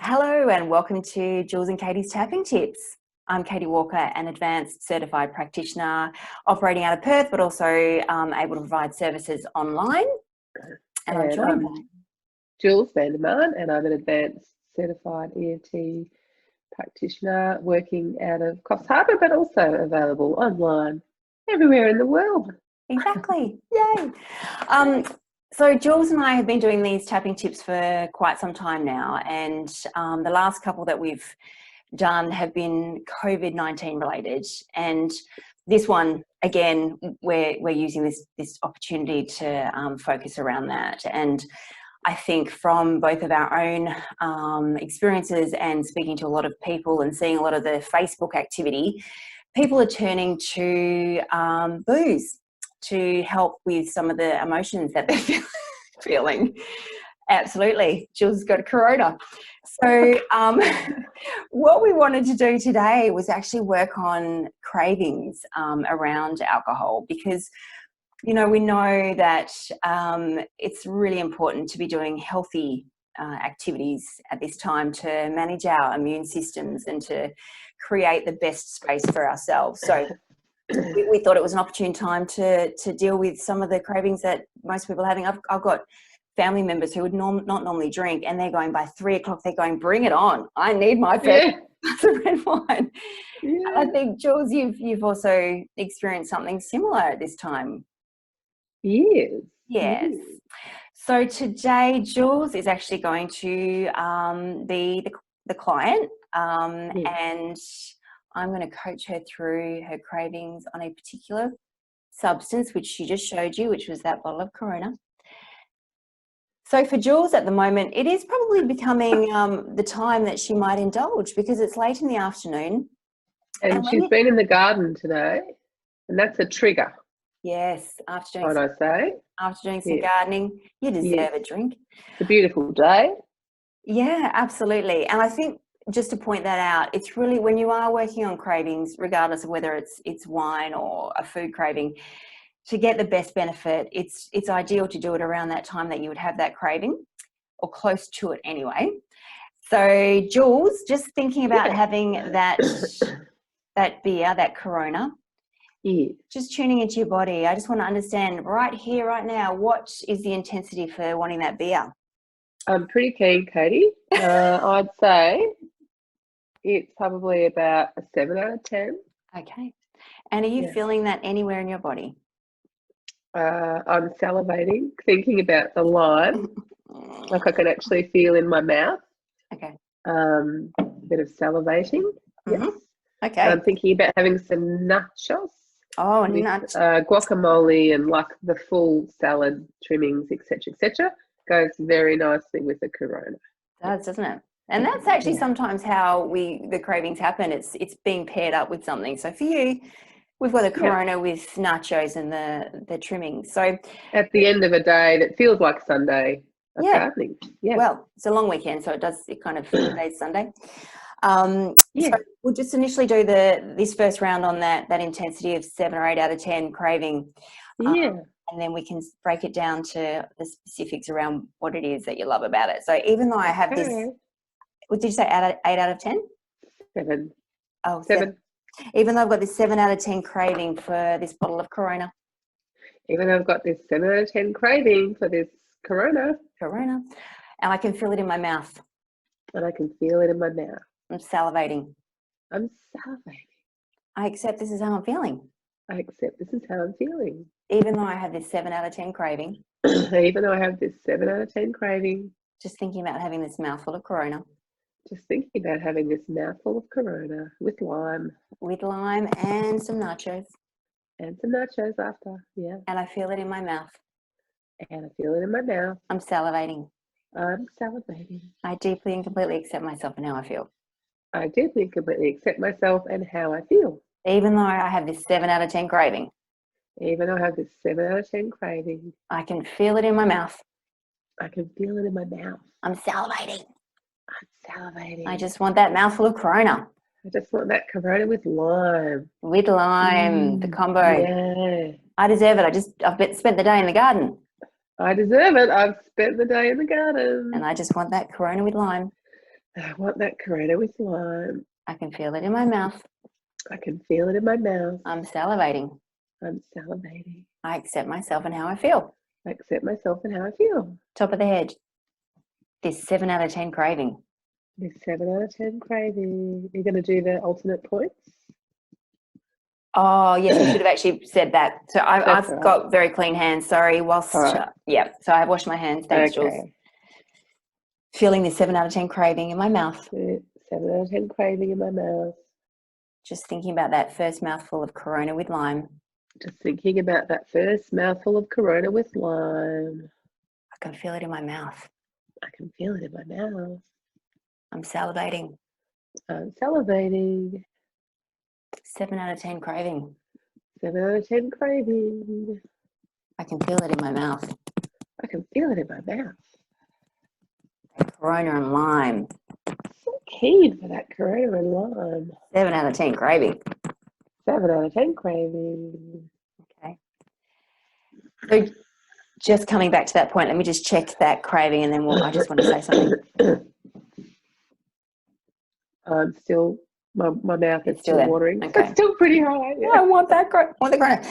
Hello and welcome to Jules and Katie's Tapping Tips. I'm Katie Walker, an advanced certified practitioner operating out of Perth, but also able to provide services online. And I'm joined by Jules and I'm an advanced certified EFT practitioner working out of Coffs Harbour, but also available online everywhere in the world. Exactly. Yay. So Jules and I have been doing these tapping tips for quite some time now, and the last couple that we've done have been Covid-19 related, and this one again we're using this opportunity to focus around that. And I think from both of our own experiences and speaking to a lot of people and seeing a lot of the Facebook activity, people are turning to booze to help with some of the emotions that they're feeling. Absolutely. Jules got a corona. So what we wanted to do today was actually work on cravings around alcohol, because, you know, we know that it's really important to be doing healthy activities at this time to manage our immune systems and to create the best space for ourselves. So we thought it was an opportune time to deal with some of the cravings that most people are having. I've got family members who would not normally drink, and they're going by 3 o'clock, they're going, bring it on. I need my first glass of red wine. Yeah. I think, Jules, you've also experienced something similar at this time. Yes. So today, Jules is actually going to be the client, and I'm going to coach her through her cravings on a particular substance, which she just showed you, which was that bottle of Corona. So for Jules at the moment, it is probably becoming the time that she might indulge, because it's late in the afternoon. And she's been in the garden today, and that's a trigger. Yes, after doing some gardening, you deserve a drink. It's a beautiful day. Yeah, absolutely. And I think, just to point that out, it's really, when you are working on cravings, regardless of whether it's wine or a food craving, to get the best benefit, it's ideal to do it around that time that you would have that craving, or close to it anyway. So Jules, just thinking about having that beer, that Corona, just tuning into your body. I just want to understand right here, right now, what is the intensity for wanting that beer? I'm pretty keen, Katie. I'd say it's probably about a 7 out of 10. Okay. And are you feeling that anywhere in your body? I'm salivating, thinking about the lime. Like I can actually feel in my mouth. Okay. A bit of salivating. Yes. Okay. And I'm thinking about having some nachos. Oh, nuts. Guacamole and like the full salad trimmings, etc. Goes very nicely with the Corona. It does, doesn't it? And that's actually sometimes how the cravings happen. It's being paired up with something. So for you, we've got a Corona with nachos and the trimmings. So at the end of a day that feels like Sunday of gardening. Yeah. Well, it's a long weekend, so it kind of days Sunday. So we'll just initially do this first round on that intensity of 7 or 8 out of 10 craving. And then we can break it down to the specifics around what it is that you love about it. So even though I have this, what did you say, 8 out of 10? 7. Oh, 7. Even though I've got this 7 out of 10 craving for this bottle of Corona. Even though I've got this 7 out of 10 craving for this Corona. And I can feel it in my mouth. And I can feel it in my mouth. I'm salivating. I accept this is how I'm feeling. I accept this is how I'm feeling. Even though I have this 7 out of 10 craving. Even though I have this 7 out of 10 craving. Just thinking about having this mouthful of Corona. Just thinking about having this mouthful of Corona with lime. With lime and some nachos. And some nachos after, And I feel it in my mouth. And I feel it in my mouth. I'm salivating. I'm salivating. I deeply and completely accept myself and how I feel. I deeply and completely accept myself and how I feel. Even though I have this 7 out of 10 craving. Even though I have this 7 out of 10 craving. I can feel it in my mouth. I can feel it in my mouth. I'm salivating. I just want that mouthful of Corona. I just want that Corona with lime. With lime, the combo. Yeah. I deserve it. I've spent the day in the garden. I deserve it. I've spent the day in the garden. And I just want that Corona with lime. I want that Corona with lime. I can feel it in my mouth. I can feel it in my mouth. I'm salivating. I'm salivating. I accept myself and how I feel. I accept myself and how I feel. Top of the head. This 7 out of 10 craving. This 7 out of 10 craving. You're going to do the alternate points? Oh, yes, I should have actually said that. So I've right. got very clean hands, sorry. Whilst, Right. yeah, so I've washed my hands. Thanks, Jules. Feeling this 7 out of 10 craving in my mouth. 7 out of 10 craving in my mouth. Just thinking about that first mouthful of Corona with lime. Just thinking about that first mouthful of Corona with lime. I can feel it in my mouth. I can feel it in my mouth. I'm salivating. I'm salivating. 7 out of 10 craving. 7 out of 10 craving. I can feel it in my mouth. I can feel it in my mouth. Corona and lime. So keen for that Corona and lime. 7 out of 10 craving. 7 out of 10 craving. Okay. So just coming back to that point, let me just check that craving and then I just want to say something. I'm still, my mouth is still there. watering. Okay. It's still pretty high. Yeah. I want that. Want the Corona.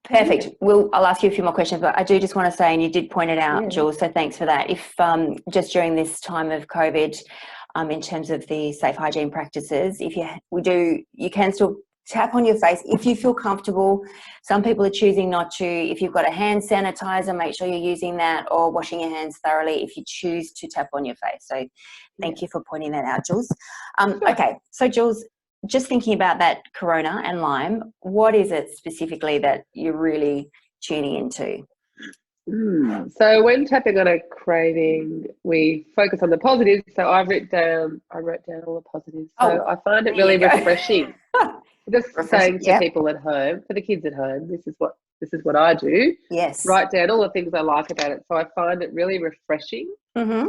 Perfect. I'll ask you a few more questions, but I do just want to say, and you did point it out, Jules, so thanks for that. If just during this time of COVID, in terms of the safe hygiene practices, you can still tap on your face if you feel comfortable. Some people are choosing not to. If you've got a hand sanitizer, make sure you're using that, or washing your hands thoroughly if you choose to tap on your face. So thank you for pointing that out, Jules. Okay, so Jules, just thinking about that Corona and lime, what is it specifically that you're really tuning into? So when tapping on a craving, we focus on the positives. So I wrote down all the positives. So I find it really refreshing. Just saying to people at home, for the kids at home, this is what I do. Yes. Write down all the things I like about it. So I find it really refreshing. Mm-hmm.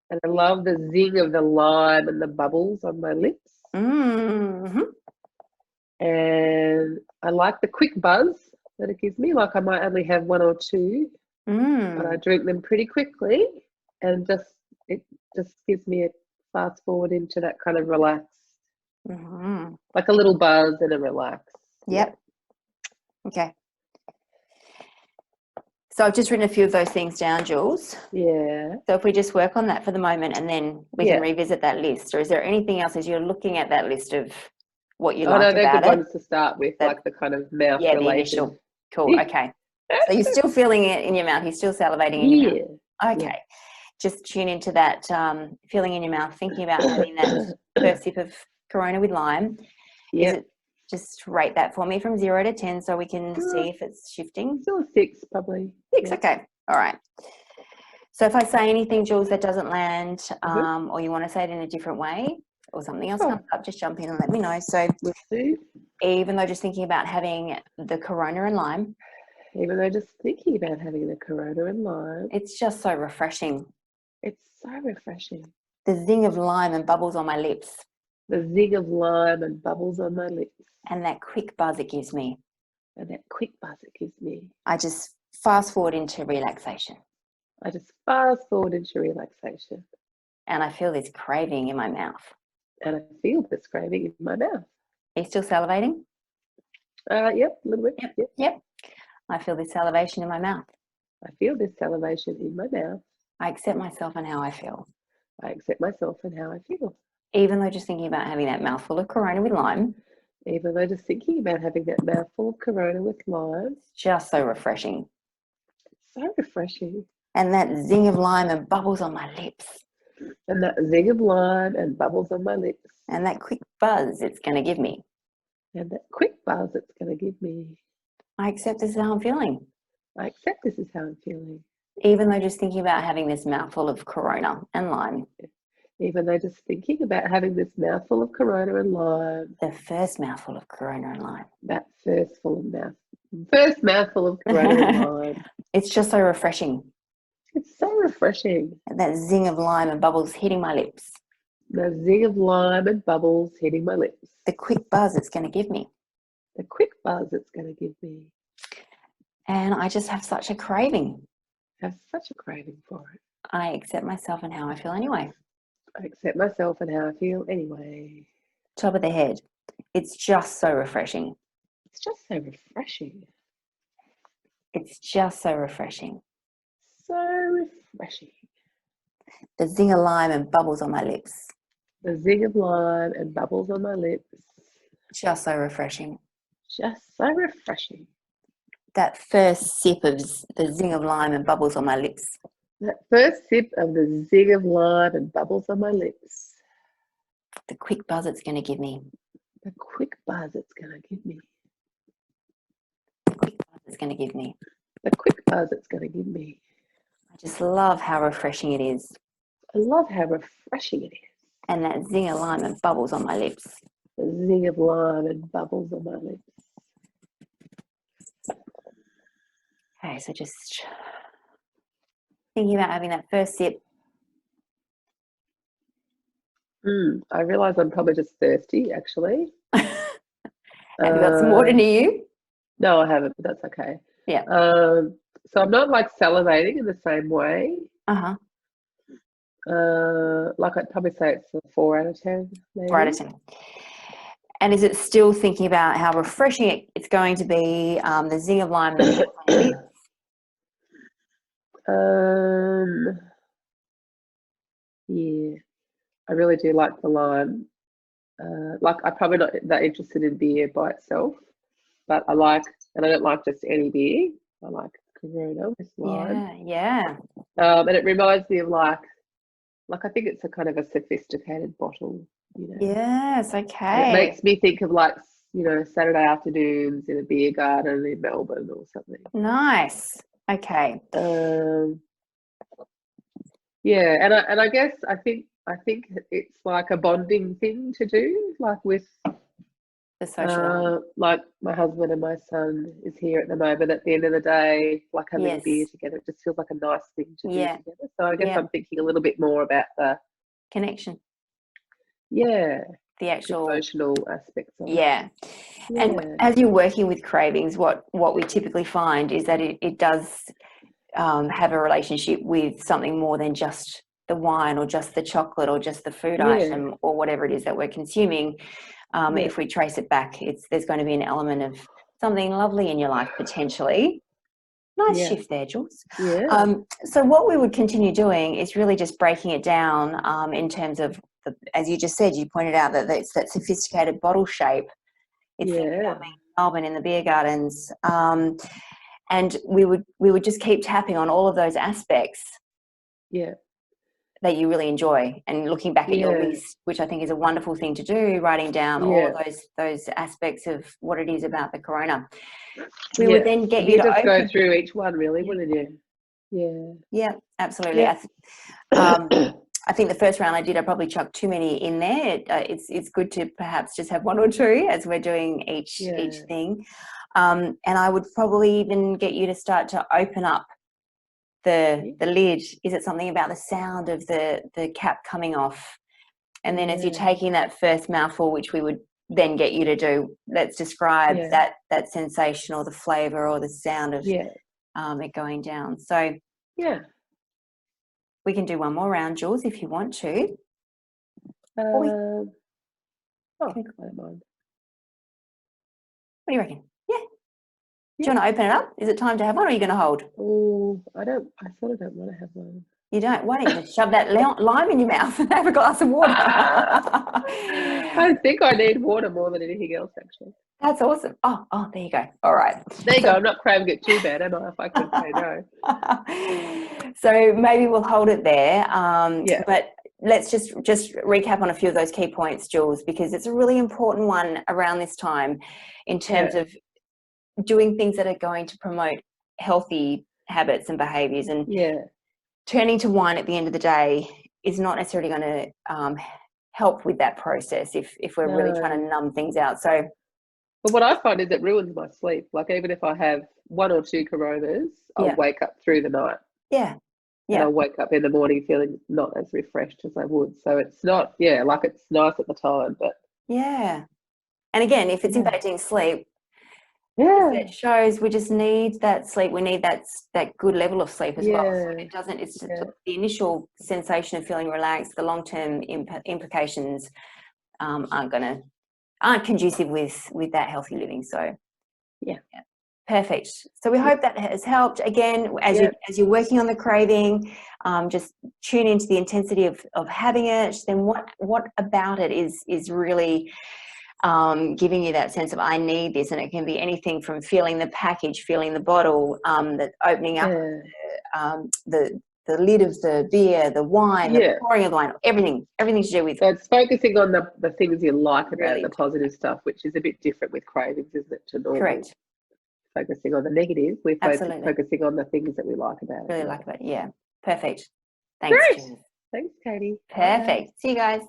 And I love the zing of the lime and the bubbles on my lips. Mm-hmm. And I like the quick buzz that it gives me. Like I might only have one or two, but I drink them pretty quickly, and it just gives me a fast forward into that kind of relaxed, like a little buzz and a relax. Yep. Okay. So I've just written a few of those things down, Jules. Yeah. So if we just work on that for the moment, and then we can revisit that list. Or is there anything else as you're looking at that list of what you like about it? They're good ones to start with, like the kind of mouth related. The initial. Cool. Okay. So you're still feeling it in your mouth. You're still salivating in your mouth. Okay. Just tune into that feeling in your mouth, thinking about having that first sip of Corona with lime. Is it, just rate that for me from 0 to 10 so we can see if it's shifting. Still a 6 probably. 6, okay. All right. So if I say anything, Jules, that doesn't land, or you want to say it in a different way, or something else comes up, just jump in and let me know. So even though just thinking about having the Corona and lime. Even though just thinking about having the Corona and lime. It's just so refreshing. It's so refreshing. The zing of lime and bubbles on my lips. The zing of lime and bubbles on my lips. And that quick buzz it gives me. And that quick buzz it gives me. I just fast forward into relaxation. I just fast forward into relaxation. And I feel this craving in my mouth. And I feel this craving in my mouth. Are you still salivating? Yep, a little bit. Yep. I feel this salivation in my mouth. I feel this salivation in my mouth. I accept myself and how I feel. I accept myself and how I feel. Even though just thinking about having that mouthful of Corona with lime. Even though just thinking about having that mouthful of Corona with lime. Just so refreshing. So refreshing. And that zing of lime and bubbles on my lips. And that zing of lime and bubbles on my lips. And that quick buzz it's going to give me. And that quick buzz it's going to give me. I accept this is how I'm feeling. I accept this is how I'm feeling. Even though just thinking about having this mouthful of Corona and lime. Even though just thinking about having this mouthful of Corona and lime. The first mouthful of Corona and lime. That first mouthful of Corona and lime. It's just so refreshing. It's so refreshing. And that zing of lime and bubbles hitting my lips. The zing of lime and bubbles hitting my lips. The quick buzz it's going to give me. The quick buzz it's going to give me. And I just have such a craving. I have such a craving for it. I accept myself and how I feel anyway. I accept myself and how I feel anyway. Top of the head. It's just so refreshing. It's just so refreshing. It's just so refreshing. So refreshing. The zing of lime and bubbles on my lips. The zing of lime and bubbles on my lips. Just so refreshing. Just so refreshing. That first sip of the zing of lime and bubbles on my lips. That first sip of the zing of lime and bubbles on my lips. The quick buzz it's going to give me. The quick buzz it's going to give me. The quick buzz it's going to give me. The quick buzz it's going to give me. I just love how refreshing it is. I love how refreshing it is. And that zing of lime and bubbles on my lips. The zing of lime and bubbles on my lips. Okay, so just thinking about having that first sip. I realise I'm probably just thirsty, actually. Have you got some water near you? No, I haven't, but that's okay. Yeah. So I'm not like salivating in the same way. Uh-huh. Like I'd probably say it's a 4 out of 10. Maybe. 4 out of 10. And is it still thinking about how refreshing it's going to be, the zing of lime? Yeah, I really do like the lime. Like I'm probably not that interested in beer by itself, but I like, and I don't like just any beer. I like Corona with lime. Yeah. And it reminds me of like I think it's a kind of a sophisticated bottle, you know. Yes, And okay. it makes me think of like, you know, Saturday afternoons in a beer garden in Melbourne or something. Nice. Okay. Yeah, and I guess I think it's like a bonding thing to do, like with The social like my husband and my son is here at the moment. At the end of the day, like having a beer together, it just feels like a nice thing to do together. So I guess I'm thinking a little bit more about the connection. Yeah. The actual emotional aspects of it. Yeah. And as you're working with cravings, what we typically find is that it does have a relationship with something more than just the wine or just the chocolate or just the food item or whatever it is that we're consuming. If we trace it back, there's going to be an element of something lovely in your life potentially. Nice shift there, Jules. Yeah. So what we would continue doing is really just breaking it down in terms of, as you just said, you pointed out that it's that sophisticated bottle shape. It's in Melbourne in the beer gardens. And we would just keep tapping on all of those aspects that you really enjoy, and looking back at your list, which I think is a wonderful thing to do, writing down all of those aspects of what it is about the Corona. We would then get you to just go through each one, really, wouldn't you? Yeah, absolutely. I think the first round I did, I probably chucked too many in there. It's good to perhaps just have one or two as we're doing each thing. And I would probably even get you to start to open up the lid. Is it something about the sound of the cap coming off? And then as you're taking that first mouthful, which we would then get you to do, let's describe that sensation or the flavour or the sound of it going down. So we can do one more round, Jules, if you want to. I don't mind. What do you reckon? Do you want to open it up? Is it time to have one, or are you going to hold? Oh, I sort of don't want to have one. You don't? Why don't you just shove that lime in your mouth and have a glass of water? I think I need water more than anything else, actually. That's awesome. Oh, there you go. All right. There you go. I'm not craving it too bad, am I, if I could say no? So maybe we'll hold it there. But let's just recap on a few of those key points, Jules, because it's a really important one around this time in terms of doing things that are going to promote healthy habits and behaviours. And turning to wine at the end of the day is not necessarily going to help with that process if we're really trying to numb things out. So, but what I find is it ruins my sleep. Like even if I have 1 or 2 Coronas, I'll wake up through the night. And I'll wake up in the morning feeling not as refreshed as I would. So it's not, like it's nice at the time, but and again, if it's impacting sleep, It shows we just need that sleep. We need that good level of sleep as well. So it doesn't, it's just the initial sensation of feeling relaxed. The long-term implications aren't conducive with that healthy living. So yeah. Perfect. So we hope that has helped. Again, as you're working on the craving, just tune into the intensity of having it. Then what about it is really giving you that sense of I need this, and it can be anything from feeling the package, feeling the bottle, the opening up the lid of the beer, the wine, the pouring of the wine, everything to do with. So it's focusing on the things you like about it, the positive stuff, which is a bit different with cravings, isn't it? To normal. Correct. Focusing on the negative, we're focusing on the things that we like about it. Really like it. Yeah. Perfect. Thanks, Jules. Thanks, Katie. Perfect. Bye. See you guys.